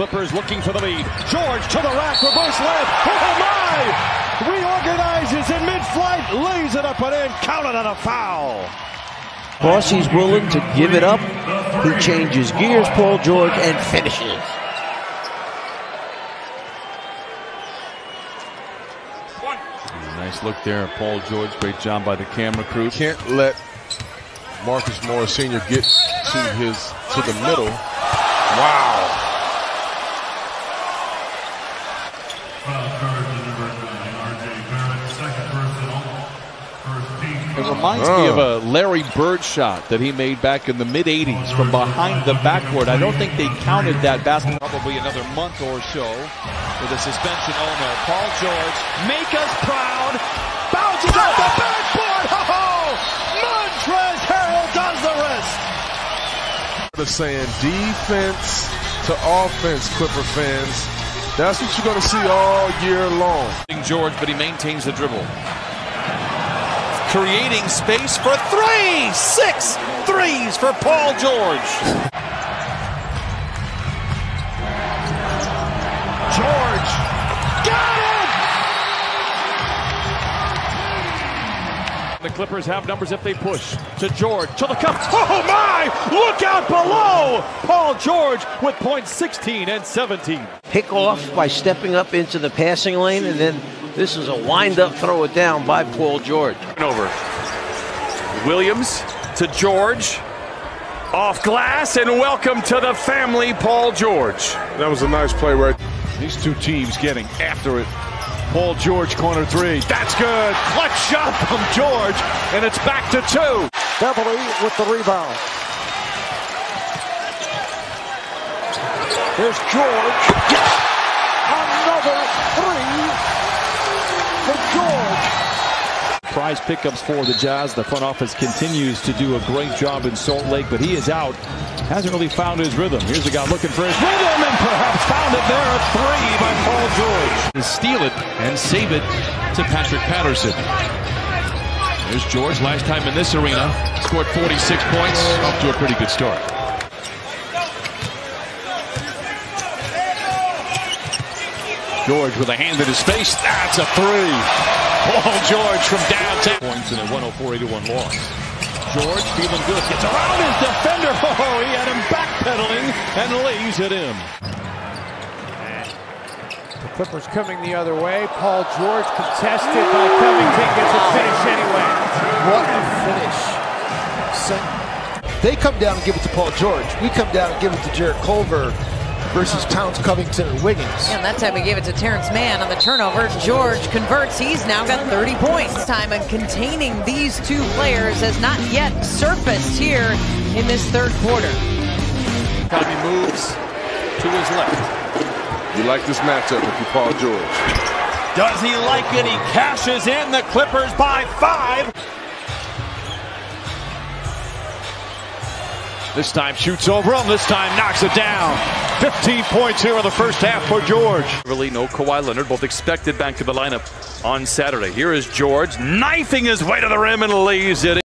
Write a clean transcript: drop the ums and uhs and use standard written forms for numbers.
Clippers looking for the lead. George to the rack, reverse layup. Oh my! Reorganizes in mid-flight, lays it up and in, counted on a foul. Because he's willing to give it up, he changes gears, Paul George, and finishes. Nice look there, Paul George. Great job by the camera crew. Can't let Marcus Morris Sr. get to the middle. Wow. It reminds me of a Larry Bird shot that he made back in the mid-'80s from behind the backboard. I don't think they counted that basket. Probably another month or so with a suspension. Oh no, Paul George, make us proud, bounces off the backboard. Oh, Montrezl Harrell does the rest. They're saying defense to offense, Clipper fans. That's what you're going to see all year long. George, but he maintains the dribble. Creating space for three. 6 threes for Paul George. George got it! The Clippers have numbers if they push. To George, to the cup. Oh my! Look out below! Paul George with points 16 and 17. Pick off by stepping up into the passing lane, and then this is a wind-up, throw it down by Paul George. Over. Williams to George. Off glass, and welcome to the family, Paul George. That was a nice play right. These two teams getting after it. Paul George, corner three. That's good. Clutch shot from George, and it's back to 2. Beverly with the rebound. Here's George. Another 3 for George. Prize pickups for the Jazz. The front office continues to do a great job in Salt Lake, but he is out. Hasn't really found his rhythm. Here's a guy looking for his rhythm, and perhaps found it there. A 3 by Paul George. To steal it and save it to Patrick Patterson. There's George, last time in this arena. Scored 46 points. Off to a pretty good start. George with a hand in his face. That's a 3. Paul George from downtown. Points in a 104-81 loss. George feeling good. Gets around his defender. Oh, he had him backpedaling and lays it in. The Clippers coming the other way. Paul George contested by Covington. Gets a finish anyway. What a finish. So they come down and give it to Paul George. We come down and give it to Jarrett Culver versus Towns, Covington, and Wiggins. Yeah, and that time we gave it to Terrence Mann on the turnover. George converts. He's now got 30 points. Time and containing these two players has not yet surfaced here in this third quarter. He moves to his left. You like this matchup if you're Paul George. Does he like it? He cashes in. The Clippers by 5. This time shoots over him. This time knocks it down. 15 points here in the first half for George. Really, no Kawhi Leonard, both expected back to the lineup on Saturday. Here is George knifing his way to the rim and lays it in.